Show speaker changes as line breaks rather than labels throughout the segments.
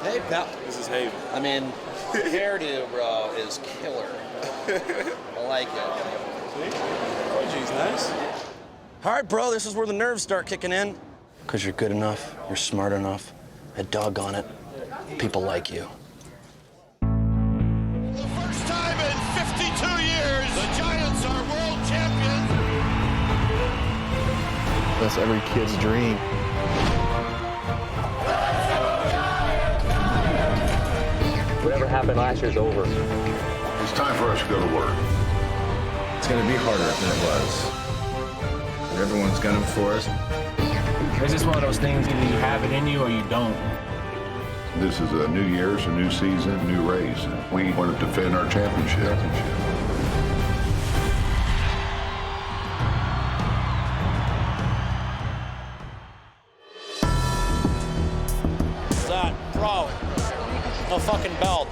Hey, pal.
This is Haven.
I mean, the hairdo, bro, is killer. I like it.
See? Oh, geez, nice.
All right, bro, this is where the nerves start kicking in. Because you're good enough, you're smart enough, and doggone it, people like you.
The first time in 52 years, the Giants are world champions.
That's every kid's dream.
Whatever happened last year's over.
It's time for us to go to work.
It's going to be harder than it was. But everyone's gunning for us.
It's just one of those things, either you have it in you or you don't.
This is a new year, it's a new season, new race. We want to defend our championship.
What's that? Bro, no fucking belt.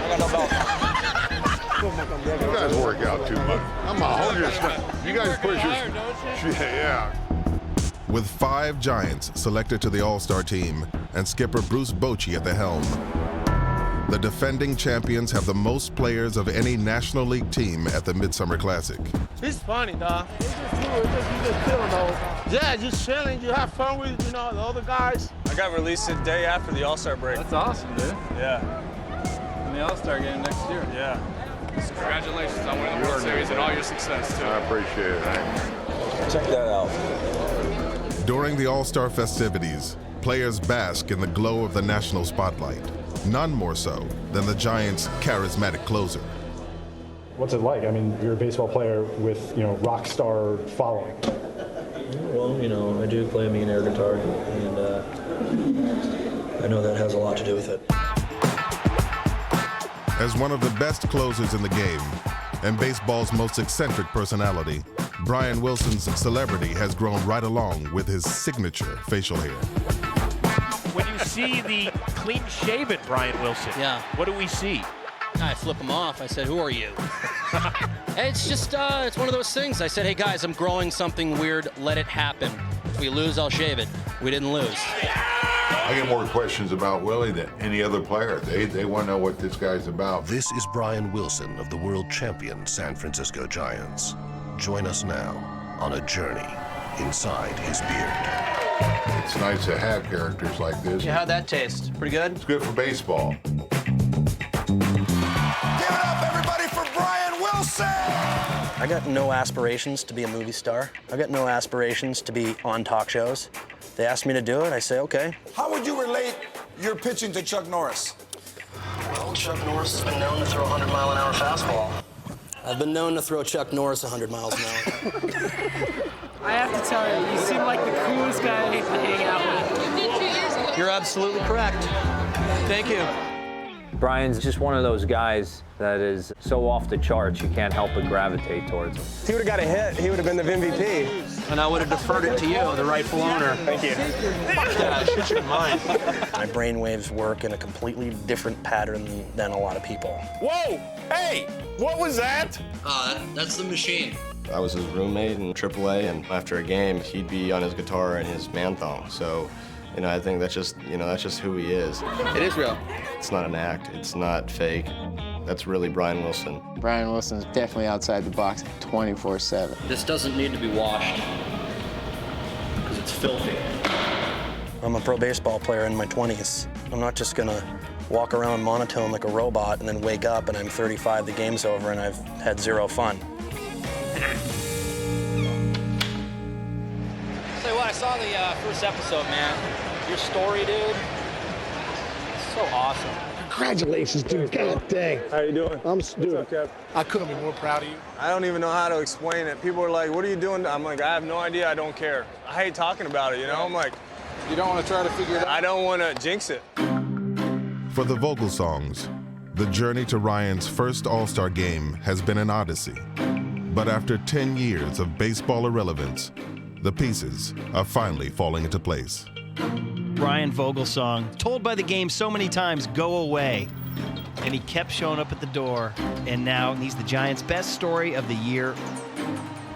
I got no belt.
You guys work out too much. I'm a hold your stuff. You guys push your... Yeah.
With 5 Giants selected to the All-Star team and skipper Bruce Bochy at the helm, the defending champions have the most players of any National League team at the Midsummer Classic.
It's funny, dog. You just chilling though. Yeah, just chilling. You have fun with, the other guys.
I got released the day after the All-Star break.
That's awesome, dude.
Yeah.
In the All-Star game next year.
Yeah.
Congratulations on winning the World Series and all your success, too.
I appreciate it. Thanks.
Check that out.
During the All-Star festivities, players bask in the glow of the national spotlight, none more so than the Giants' charismatic closer.
What's it like? I mean, you're a baseball player with, rock star following.
Well, I do play a mean air guitar, and I know that has a lot to do with it.
As one of the best closers in the game and baseball's most eccentric personality, Brian Wilson's celebrity has grown right along with his signature facial hair.
When you see the clean-shaven Brian Wilson,
Yeah.
what do we see?
I flip him off. I said, who are you? Hey, it's just, it's one of those things. I said, hey, guys, I'm growing something weird. Let it happen. If we lose, I'll shave it. We didn't lose.
I get more questions about Willie than any other player. They want to know what this guy's about.
This is Brian Wilson of the world champion San Francisco Giants. Join us now on a journey inside his beard.
It's nice to have characters like this.
Yeah, how'd that taste? Pretty good?
It's good for baseball.
Give it up, everybody, for Brian Wilson!
I got no aspirations to be a movie star. I got no aspirations to be on talk shows. They asked me to do it, I say, okay.
How would you relate your pitching to Chuck Norris?
Well, Chuck Norris has been known to throw a 100-mile-an-hour fastball.
I've been known to throw Chuck Norris 100 miles an hour.
I have to tell you, you seem like the coolest guy to hang out with.
You're absolutely correct. Thank you.
Brian's just one of those guys that is so off the charts, you can't help but gravitate towards him.
If he would have got a hit, he would have been the MVP.
And I would have deferred it to you, the rightful owner.
Thank you.
Yeah, shoot you in mind. My brainwaves work in a completely different pattern than a lot of people.
Whoa! Hey! What was that?
That's the machine.
I was his roommate in AAA, and after a game, he'd be on his guitar and his man thong. So, I think that's just who he is.
It is real.
It's not an act. It's not fake. That's really Brian Wilson.
Brian Wilson's definitely outside the box 24/7.
This doesn't need to be washed because it's filthy. I'm a pro baseball player in my 20s. I'm not just gonna walk around monotone like a robot and then wake up and I'm 35, the game's over, and I've had zero fun. Say what, I saw the first episode, man. Your story, dude, it's so awesome.
Congratulations, dude. God dang.
How you doing?
I'm dude. I couldn't be more proud of you.
I don't even know how to explain it. People are like, what are you doing? I'm like, I have no idea. I don't care. I hate talking about it, I'm like,
You don't want to try to figure it out?
I don't want to jinx it.
For the vocal songs, the journey to Ryan's first All-Star game has been an odyssey. But after 10 years of baseball irrelevance, the pieces are finally falling into place.
Brian Vogelsong, told by the game so many times, go away. And he kept showing up at the door, and now he's the Giants' best story of the year.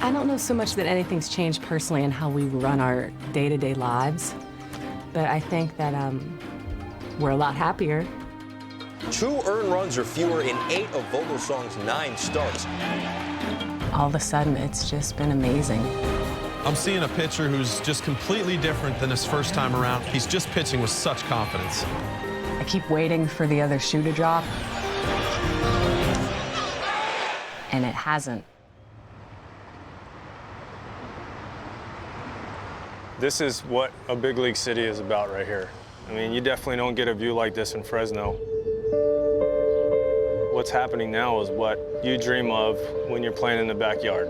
I don't know so much that anything's changed personally in how we run our day-to-day lives. but I think that we're a lot happier.
2 earned runs or fewer in 8 of Vogelsong's 9 starts.
All of a sudden, it's just been amazing.
I'm seeing a pitcher who's just completely different than his first time around. He's just pitching with such confidence.
I keep waiting for the other shoe to drop, and it hasn't.
This is what a big league city is about right here. I mean, you definitely don't get a view like this in Fresno. What's happening now is what you dream of when you're playing in the backyard.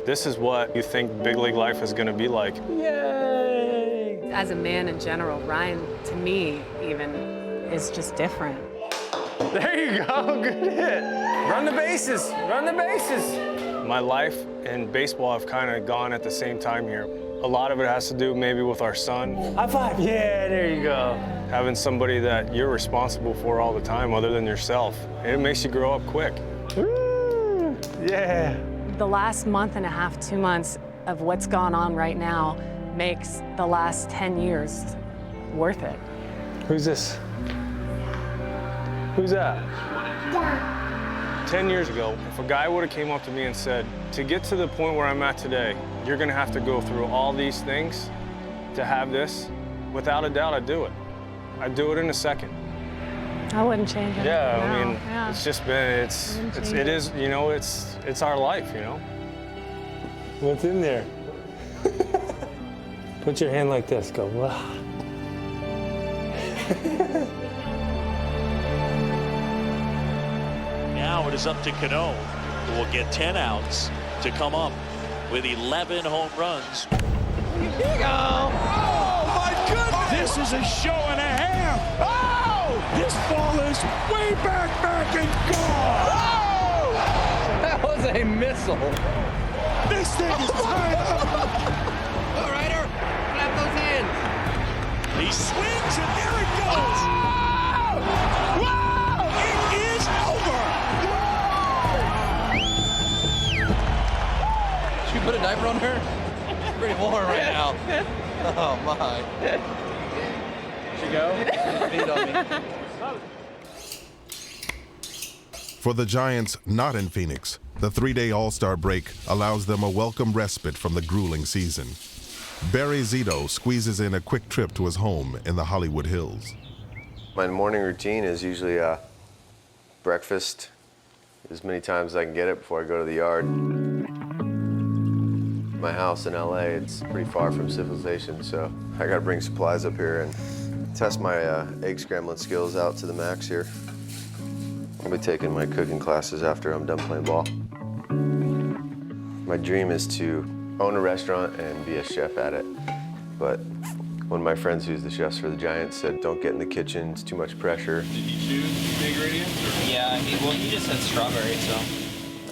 This is what you think big league life is going to be like.
Yay! As a man in general, Ryan, to me, even, is just different.
There you go, good hit. Run the bases, run the bases. My life and baseball have kind of gone at the same time here. A lot of it has to do maybe with our son.
High five. Yeah, there you go.
Having somebody that you're responsible for all the time other than yourself. It makes you grow up quick.
Woo! Yeah.
The last month and a half, 2 months of what's gone on right now makes the last 10 years worth it.
Who's this? Who's that? 10 years ago, if a guy would have came up to me and said, to get to the point where I'm at today, you're gonna have to go through all these things to have this, without a doubt, I'd do it. I'd do it in a second.
I wouldn't change it.
Yeah,
No,
I mean,
yeah.
it's just been, it is, you know, it's our life, you know? What's in there? Put your hand like this, go, wow.
Now it is up to Cano, who will get 10 outs to come up with 11 home runs.
Here you go. Oh, my goodness. This is a show and a half. Oh! This ball is way back and gone. Oh!
That was a missile.
This thing is tied up.
All right, clap those hands.
He swings and there it goes.
Oh! Wow!
It is over.
Should we put a diaper on her? It's pretty warm right now. Oh, my. Should go? Feed on me.
For the Giants not in Phoenix, the 3-day All-Star break allows them a welcome respite from the grueling season. Barry Zito squeezes in a quick trip to his home in the Hollywood Hills.
My morning routine is usually breakfast as many times as I can get it before I go to the yard. My house in LA, it's pretty far from civilization, so I gotta bring supplies up here and test my egg scrambling skills out to the max here. I'll be taking my cooking classes after I'm done playing ball. My dream is to own a restaurant and be a chef at it. But one of my friends who's the chefs for the Giants said, don't get in the kitchen, it's too much pressure.
Did he choose the ingredients?
Yeah, he just said strawberry, so.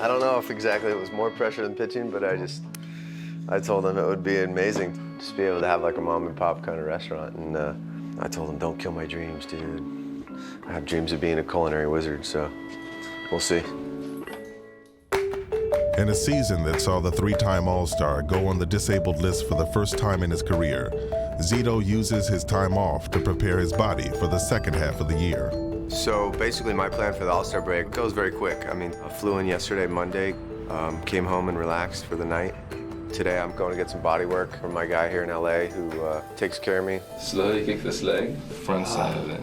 I don't know if exactly it was more pressure than pitching, but I told him it would be amazing just to be able to have like a mom and pop kind of restaurant. And I told him, don't kill my dreams, dude. I have dreams of being a culinary wizard, so we'll see.
In a season that saw the 3-time All-Star go on the disabled list for the first time in his career, Zito uses his time off to prepare his body for the second half of the year.
So basically my plan for the All-Star break goes very quick. I mean, I flew in yesterday, Monday, came home and relaxed for the night. Today I'm going to get some body work from my guy here in LA who takes care of me.
Slowly kick this leg, the front side of it.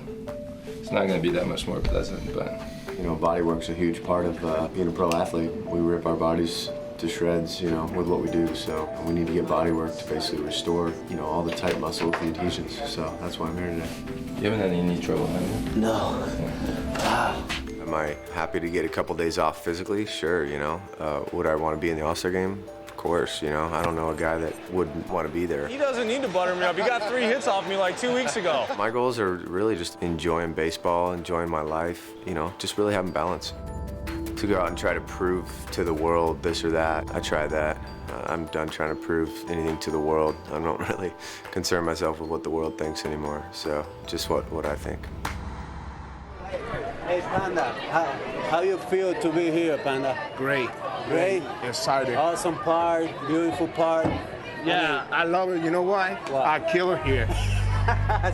It's not going to be that much more pleasant, but...
You know, body work's a huge part of being a pro athlete. We rip our bodies to shreds, you know, with what we do. So we need to get body work to basically restore, you know, all the tight muscle with the adhesions. So that's why I'm here today.
You haven't had any knee trouble, have you?
No. Am I happy to get a couple days off physically? Sure, you know. Would I want to be in the All-Star game? Of course, you know. I don't know a guy that wouldn't want to be there.
He doesn't need to butter me up. He got 3 hits off me like 2 weeks ago.
My goals are really just enjoying baseball, enjoying my life, you know, just really having balance. To go out and try to prove to the world this or that, I tried that. I'm done trying to prove anything to the world. I don't really concern myself with what the world thinks anymore. So just what I think.
Hey, Panda, how you feel to be here, Panda?
Great.
Great?
Excited.
Awesome park, beautiful park. Yeah.
I love it. You know why? I kill her here.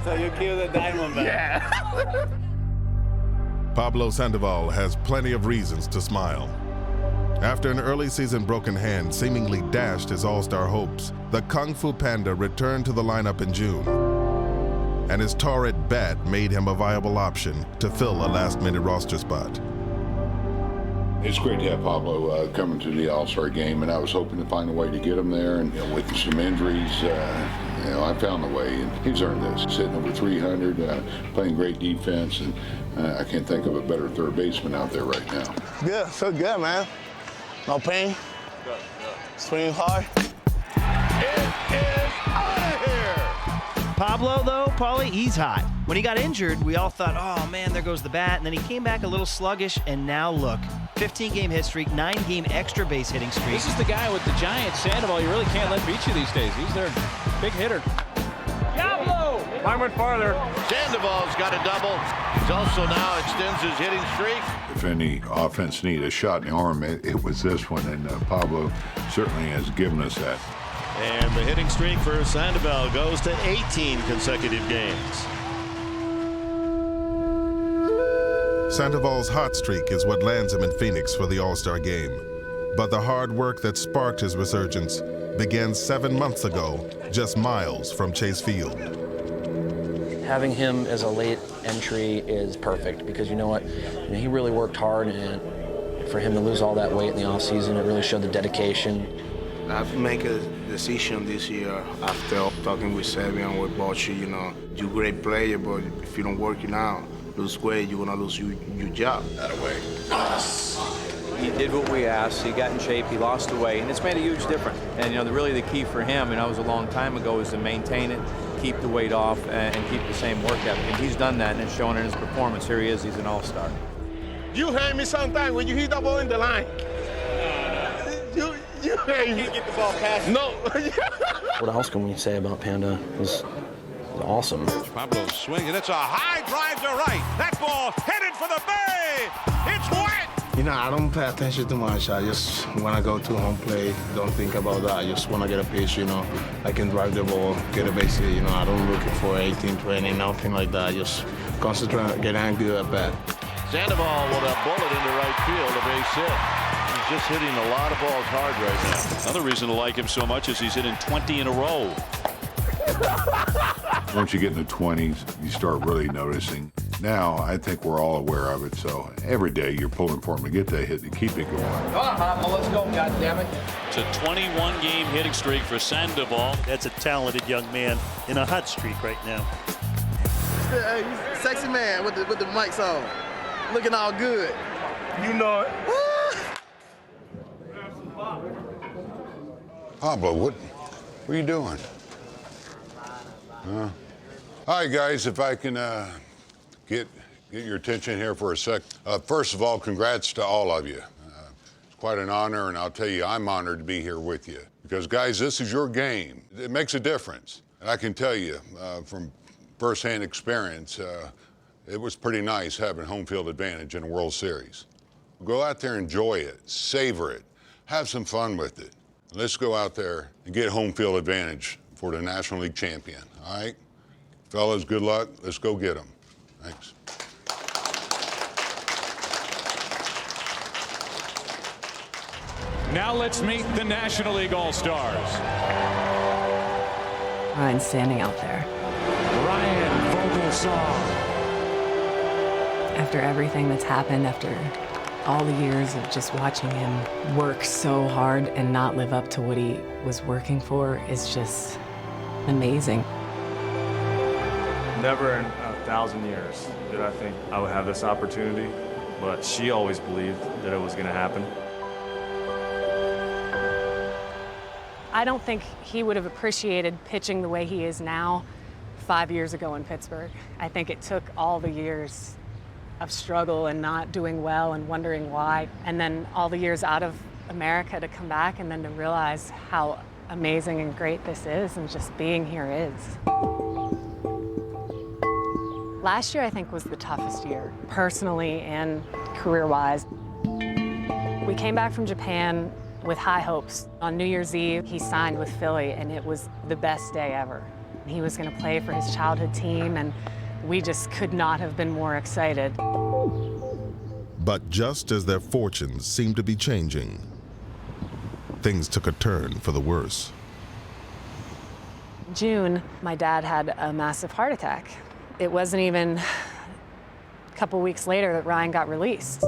So you kill the Diamondback.
Yeah.
Pablo Sandoval has plenty of reasons to smile. After an early season broken hand seemingly dashed his all-star hopes, the Kung Fu Panda returned to the lineup in June. And his torrid bat made him a viable option to fill a last-minute roster spot.
It's great to have Pablo coming to the All-Star game, and I was hoping to find a way to get him there. And with some injuries, I found the way, and he's earned this. Sitting over 300, playing great defense, and I can't think of a better third baseman out there right now.
Good, feel good, man. No pain.
Good.
Swing hard.
It is out of here!
Pablo, though, Paulie, he's hot. When he got injured, we all thought, oh, man, there goes the bat. And then he came back a little sluggish, and now look. 15-game hit streak, 9-game extra base hitting streak.
This is the guy with the Giants, Sandoval. You really can't let beat you these days. He's their big hitter.
Diablo! Mine went farther.
Sandoval's got a double. He's also now extends his hitting streak.
If any offense needed a shot in the arm, it was this one, and Pablo certainly has given us that.
And the hitting streak for Sandoval goes to 18 consecutive games.
Sandoval's hot streak is what lands him in Phoenix for the All-Star game. But the hard work that sparked his resurgence began 7 months ago, just miles from Chase Field.
Having him as a late entry is perfect because you know what? He really worked hard, and for him to lose all that weight in the offseason, it really showed the dedication.
I've made a decision this year after talking with Sebi and with Bochy, you're a great player, but if you don't work it out, lose weight, you're gonna lose your job.
That way.
He did what we asked. He got in shape. He lost the weight, and it's made a huge difference. And really the key for him, and that was a long time ago, is to maintain it, keep the weight off, and keep the same work ethic. And he's done that, and it's shown in his performance. Here he is. He's an all-star.
You hate me sometimes when you hit the ball in the line. You hate me.
Can't get the ball past.
No.
What else can we say about Panda? He's awesome.
Pablo's swing, and it's a high drive to right. That ball headed for the bay. It's wet.
I don't pay attention too much. I just want to go to home plate. Don't think about that. I just want to get a pitch, I can drive the ball, get a base hit, I don't look for 18, 20, nothing like that. I just concentrate on getting angry at bat.
Sandoval with a bullet into right field, a base hit. He's just hitting a lot of balls hard right now. Another reason to like him so much is he's hitting 20 in a row.
Once you get in the 20s, you start really noticing. Now, I think we're all aware of it, so every day you're pulling for him to get that hit to keep it going.
Come on, Pablo, let's go, goddammit.
It's a 21-game hitting streak for Sandoval.
That's a talented young man in a hot streak right now.
Hey, sexy man with the mics on. Looking all good.
You know it.
Pablo, what are you doing? All right, guys, if I can get your attention here for a sec. First of all, congrats to all of you. It's quite an honor, and I'll tell you, I'm honored to be here with you. Because, guys, this is your game. It makes a difference. And I can tell you from firsthand experience, it was pretty nice having home field advantage in a World Series. Go out there, enjoy it, savor it, have some fun with it. Let's go out there and get home field advantage for the National League champion, all right? Fellas, good luck. Let's go get them. Thanks.
Now let's meet the National League All-Stars.
Ryan's standing out there.
Ryan Vogelsong.
After everything that's happened, after all the years of just watching him work so hard and not live up to what he was working for, is just amazing.
Never in 1,000 years did I think I would have this opportunity, but she always believed that it was going to happen.
I don't think he would have appreciated pitching the way he is now 5 years ago in Pittsburgh. I think it took all the years of struggle and not doing well and wondering why, and then all the years out of America to come back and then to realize how amazing and great this is and just being here is. Last year, I think, was the toughest year, personally and career-wise. We came back from Japan with high hopes. On New Year's Eve, he signed with Philly, and it was the best day ever. He was going to play for his childhood team, and we just could not have been more excited.
But just as their fortunes seemed to be changing, things took a turn for the worse.
In June, my dad had a massive heart attack. It wasn't even a couple weeks later that Ryan got released.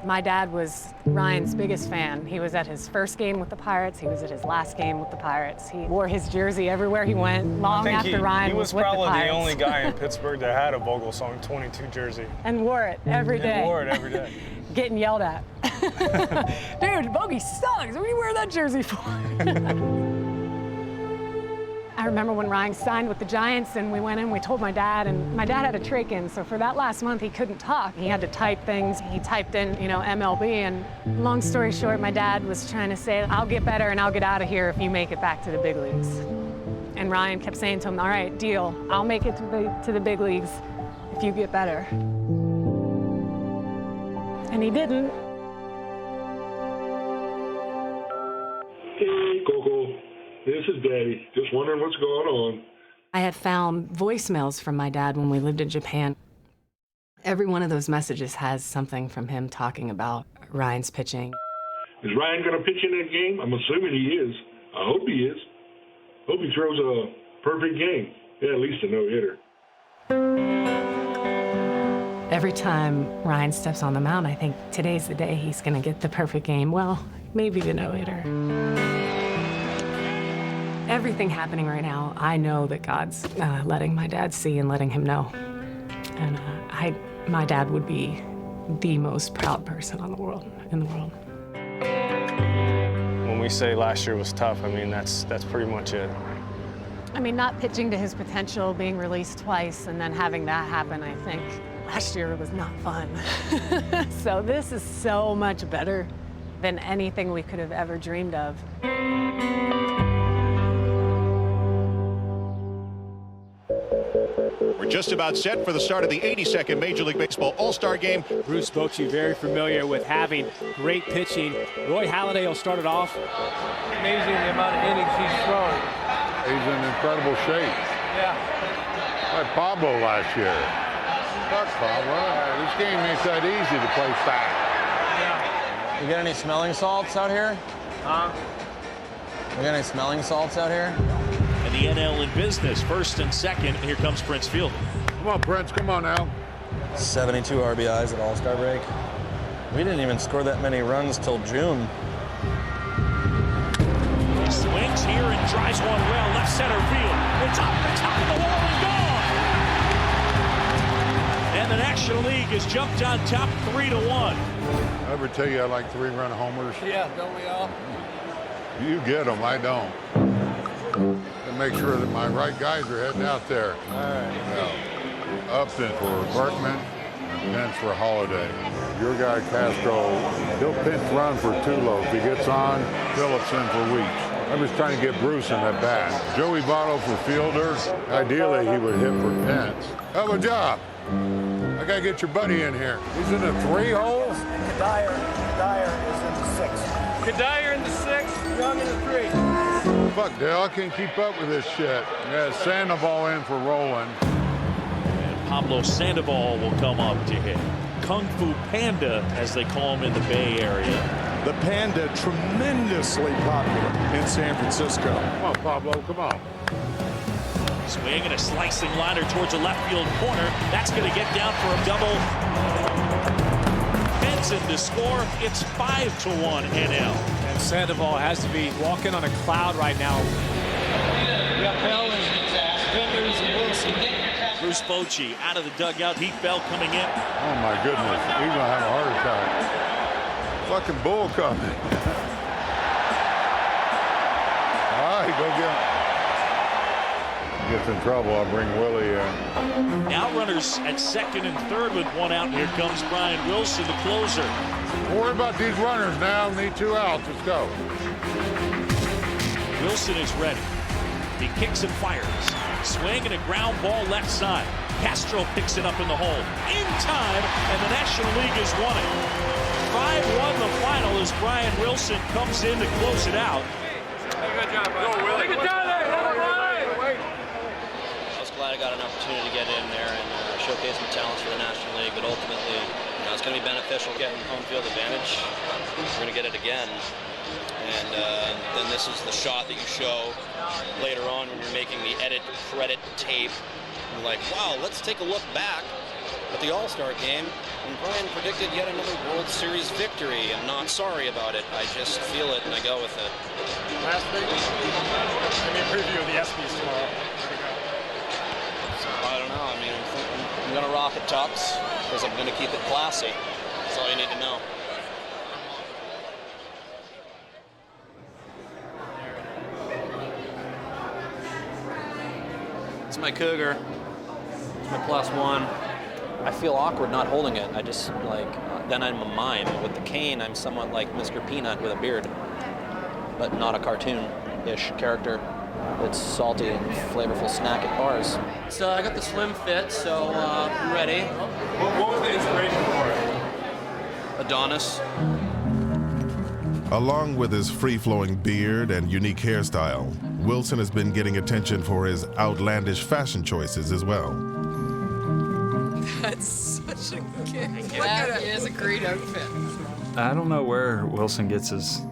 My dad was Ryan's biggest fan. He was at his first game with the Pirates. He was at his last game with the Pirates. He wore his jersey everywhere he went long after Ryan was with the Pirates.
He was probably the only guy in Pittsburgh that had a Vogelsong 22 jersey.
And wore it every day.
And wore it every day.
Getting yelled at. Dude, Bogey sucks. What do you wear that jersey for? I remember when Ryan signed with the Giants and we went in, we told my dad, and my dad had a trach-in, so for that last month he couldn't talk. He had to type things. He typed in, MLB, and long story short, my dad was trying to say, I'll get better and I'll get out of here if you make it back to the big leagues. And Ryan kept saying to him, all right, deal. I'll make it to the big leagues if you get better. And he didn't.
Hey, Coco. This is Daddy. Just wondering what's going on.
I had found voicemails from my dad when we lived in Japan. Every one of those messages has something from him talking about Ryan's pitching.
Is Ryan going to pitch in that game? I'm assuming he is. I hope he is. Hope he throws a perfect game. Yeah, at least a no-hitter.
Every time Ryan steps on the mound, I think today's the day he's going to get the perfect game. Well, maybe the no-hitter. Everything happening right now, I know that God's letting my dad see and letting him know. And my dad would be the most proud person in the world.
When we say last year was tough, I mean, that's pretty much it.
I mean, not pitching to his potential, being released twice, and then having that happen, I think last year was not fun. So this is so much better than anything we could have ever dreamed of.
We're just about set for the start of the 82nd Major League Baseball All-Star Game.
Bruce Bochy very familiar with having great pitching. Roy Halladay will start it off.
Amazing the amount of innings he's thrown.
He's in incredible shape.
Yeah.
Like Pablo last year. Fuck Pablo. This game ain't that easy to play fast.
You got any smelling salts out here?
Huh?
You got any smelling salts out here?
And the NL in business, first and second. Here comes Prince Fielder.
Come on, Prince. Come on now.
72 RBIs at All-Star break. We didn't even score that many runs till June.
He swings here and drives one well left center field. It's up the top of the wall and gone. And the National League has jumped on top 3-1.
I ever tell you I like 3-run homers?
Yeah, don't we all?
You get them, I don't. To make sure that my right guys are heading out there.
All right.
Upton for Berkman, and Pence for Holiday. Your guy Castro, he'll pinch run for Tulo. If he gets on, Phillips in for Weeks. I was trying to get Bruce in at bat. Joey Votto for Fielder. Ideally, he would hit for Pence. Hell of a job. I gotta get your buddy in here. He's in the 3-hole.
Dyer is in the 6. Kadire in the 6, Young in the 3.
Fuck, Dale, I can't keep up with this shit. Yeah, Sandoval in for Roland.
And Pablo Sandoval will come up to hit. Kung Fu Panda, as they call him in the Bay Area.
The Panda, tremendously popular in San Francisco.
Come on, Pablo, come on.
Swing and a slicing liner towards the left field corner. That's going to get down for a double. Benson to score. It's 5-1 NL.
And Sandoval has to be walking on a cloud right now.
We got Bell and Vinders and Wilson.
Bruce Bochy out of the dugout. Heath Bell coming in.
Oh my goodness, he's gonna have a heart attack. Fucking bull coming. All right, go get him. Gets in trouble, I'll bring Willie in.
Now runners at second and third with one out. Here comes Brian Wilson, the closer.
Don't worry about these runners now. Need 2 outs. Let's go.
Wilson is ready. He kicks and fires. Swing and a ground ball left side. Castro picks it up in the hole. In time, and the National League has won it. 5-1 the final as Brian Wilson comes in to close it out.
Good job, Willie. Good job there.
I was glad I got an opportunity to get in there and showcase my talents for the National League, but ultimately, it's going to be beneficial getting home field advantage. We're going to get it again. And then this is the shot that you show later on when you're making the edit credit tape. You're like, wow, let's take a look back at the All-Star game. And Brian predicted yet another World Series victory. I'm not sorry about it. I just feel it and I go with it.
Last thing, give me a preview of the ESPYs tomorrow.
I don't know. I mean, I'm going to rock a tux because I'm going to keep it classy. That's all you need to know. It's my Cougar. It's my +1. I feel awkward not holding it. I just, then I'm a mime. With the cane, I'm somewhat like Mr. Peanut with a beard, but not a cartoon-ish character. It's salty and flavorful snack at bars. So I got the slim fit, so I'm ready.
What was the inspiration for it?
Adonis.
Along with his free-flowing beard and unique hairstyle, Wilson has been getting attention for his outlandish fashion choices as well.
That's such a kick. That is a great outfit.
I don't know where Wilson gets his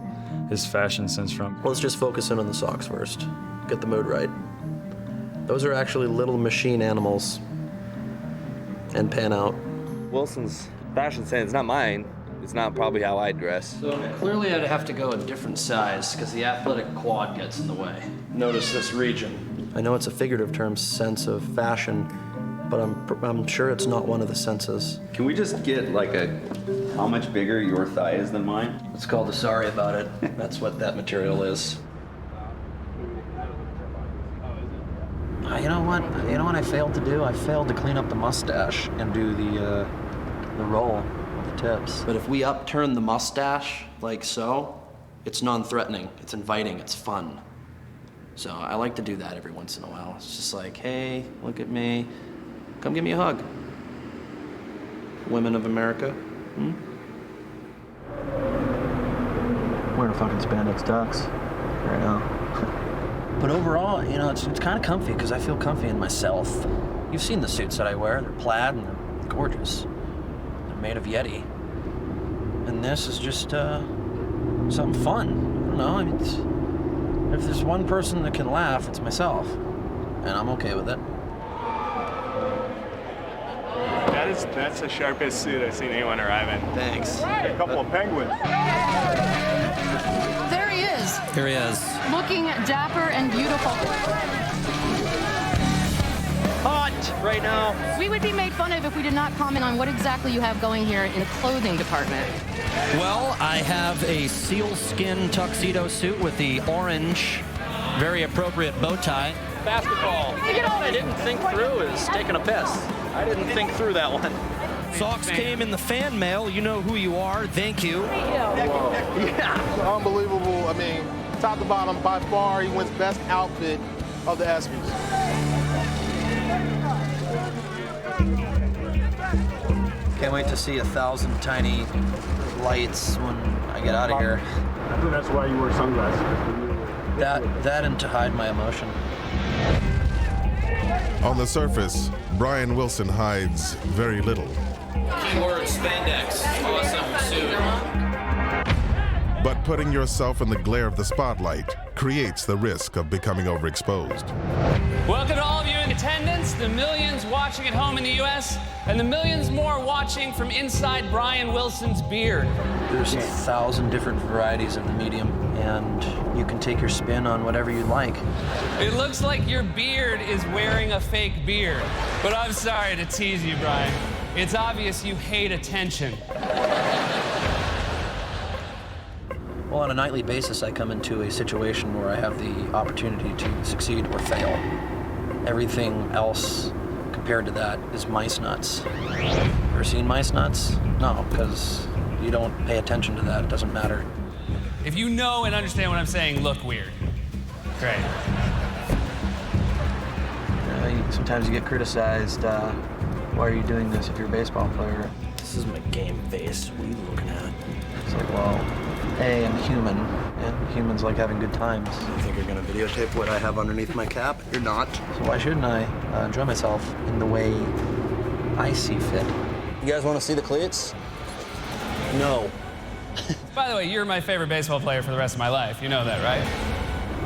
fashion sense from.
Let's just focus in on the socks first. Get the mood right. Those are actually little machine animals. And pan out.
Wilson's fashion sense, not mine. It's not probably how I dress.
So clearly I'd have to go a different size because the athletic quad gets in the way. Notice this region.
I know it's a figurative term, sense of fashion, but I'm sure it's not one of the senses.
Can we just get like how much bigger your thigh is than mine?
It's called a sorry about it. That's what that material is. You know what I failed to do? I failed to clean up the mustache and do the roll of the tips. But if we upturn the mustache like so, it's non-threatening, it's inviting, it's fun. So I like to do that every once in a while. It's just like, hey, look at me. Come give me a hug. Women of America. Wearing fucking spandex tux right now. But overall, it's kind of comfy because I feel comfy in myself. You've seen the suits that I wear. They're plaid and they're gorgeous. They're made of Yeti. And this is just something fun. I don't know. I mean, if there's one person that can laugh, it's myself. And I'm okay with it.
That's the sharpest suit I've seen anyone arrive in.
Thanks.
A couple of penguins.
There he is.
Here he is.
Looking dapper and beautiful.
Hot right now.
We would be made fun of if we did not comment on what exactly you have going here in the clothing department.
Well, I have a sealskin tuxedo suit with the orange, very appropriate bow tie.
Basketball. What I didn't think through is taking a piss. I didn't think through that one.
Socks came in the fan mail. You know who you are. Thank you.
Yeah, unbelievable. I mean, top to bottom, by far, he wins best outfit of the ESPYs.
Can't wait to see 1,000 tiny lights when I get out of here.
I think that's why you wear sunglasses.
That and to hide my emotion.
On the surface, Brian Wilson hides very little.
Keyword spandex. Awesome suit.
But putting yourself in the glare of the spotlight creates the risk of becoming overexposed.
Welcome to all of you in attendance, the millions watching at home in the U.S., and the millions more watching from inside Brian Wilson's beard.
There's 1,000 different varieties of the medium, and you can take your spin on whatever you like.
It looks like your beard is wearing a fake beard, but I'm sorry to tease you, Brian. It's obvious you hate attention.
Well, on a nightly basis, I come into a situation where I have the opportunity to succeed or fail. Everything else compared to that is mice nuts. Ever seen mice nuts? No, because you don't pay attention to that. It doesn't matter.
If you know and understand what I'm saying, look weird. Great.
Sometimes you get criticized. Why are you doing this if you're a baseball player? This is my game face. What are you looking at?
It's like, well, hey, I'm human, and humans like having good times.
You think you're gonna videotape what I have underneath my cap? You're not.
So why shouldn't I enjoy myself in the way I see fit?
You guys want to see the cleats? No.
By the way, you're my favorite baseball player for the rest of my life. You know that, right?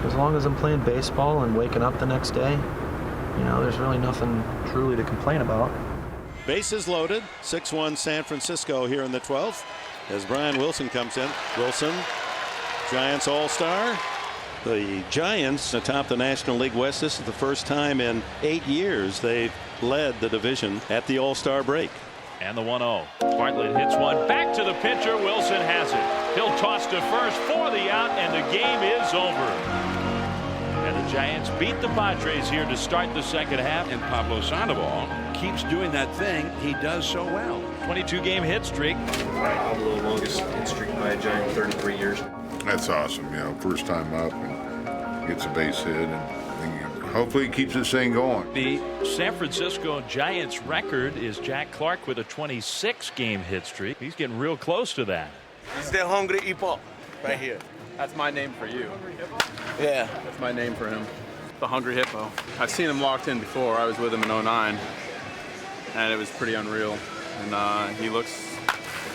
As long as I'm playing baseball and waking up the next day, you know, there's really nothing truly to complain about.
Bases loaded. 6-1 San Francisco here in the 12th as Brian Wilson comes in. Wilson, Giants All-Star. The Giants atop the National League West. This is the first time in 8 years they've led the division at the All-Star break.
And the 1-0. Bartlett hits one back to the pitcher. Wilson has it. He'll toss to first for the out, and the game is over. And the Giants beat the Padres here to start the second half.
And Pablo Sandoval keeps doing that thing he does so well.
22-game hit streak.
Pablo, longest hit streak by a Giant, 33 years.
That's awesome. You know, first time up and gets a base hit, and hopefully he keeps this thing going.
The San Francisco Giants record is Jack Clark with a 26-game hit streak. He's getting real close to that.
He's the Hungry Hippo right here. That's my name for you. Yeah. That's my name for him. The Hungry Hippo. I've seen him walked in before. I was with him in 09, and it was pretty unreal. And he looks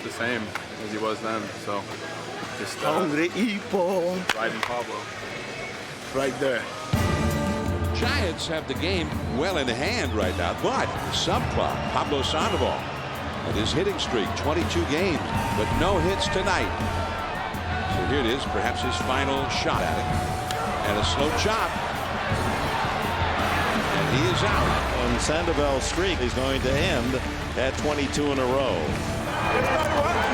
the same as he was then. So just Hungry Hippo. Riding Pablo. Right there.
Giants have the game well in hand right now, but the subplot, Pablo Sandoval and his hitting streak, 22 games, but no hits tonight. So here it is, perhaps his final shot at it. And a slow chop. And he is out.
And Sandoval's streak is going to end at 22 in a row.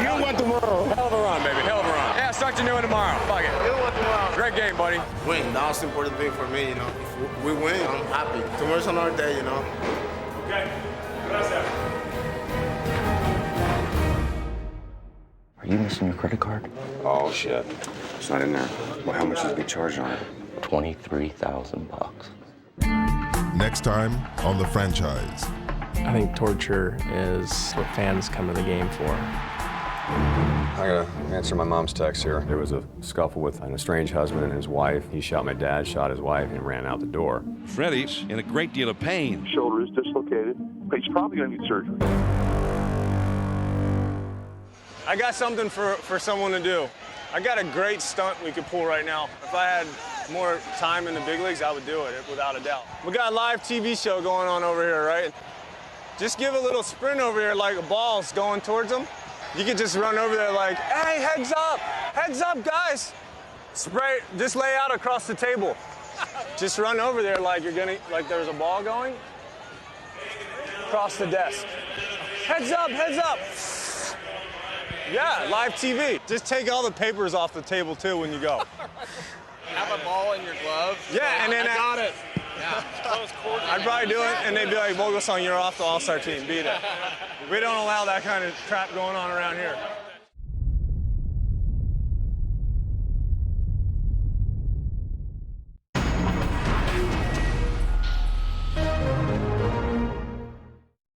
You won tomorrow. Hell of a run, baby. Hell of a run. Yeah, start your new one tomorrow. Fuck it. You won tomorrow. Great game, buddy.
Win. That's the important thing for me, you know. If we win, I'm happy. Tomorrow's another day, you know.
Okay. Gracias.
Are you missing your credit card?
Oh, shit. It's not in there. Well, how much is the charge on it?
$23,000.
Next time on The Franchise.
I think torture is what fans come to the game for.
I gotta answer my mom's text here. There was a scuffle with an estranged husband and his wife. He shot my dad, shot his wife, and ran out the door.
Freddie's in a great deal of pain.
Shoulder is dislocated. He's probably going to need surgery.
I got something for someone to do. I got a great stunt we could pull right now. If I had more time in the big leagues, I would do it, without a doubt. We got a live TV show going on over here, right? Just give a little sprint over here like a ball's going towards them. You could just run over there like, hey, heads up, guys. Spray, just lay out across the table. Just run over there like like there's a ball going. Across the desk. Heads up. Yeah, live TV. Just take all the papers off the table too when you go.
Have a ball in your glove.
Yeah, and then
I got it.
Yeah. I'd probably do it, and they'd be like, Vogelsong, you're off the All-Star team. Beat it. We don't allow that kind of crap going on around here.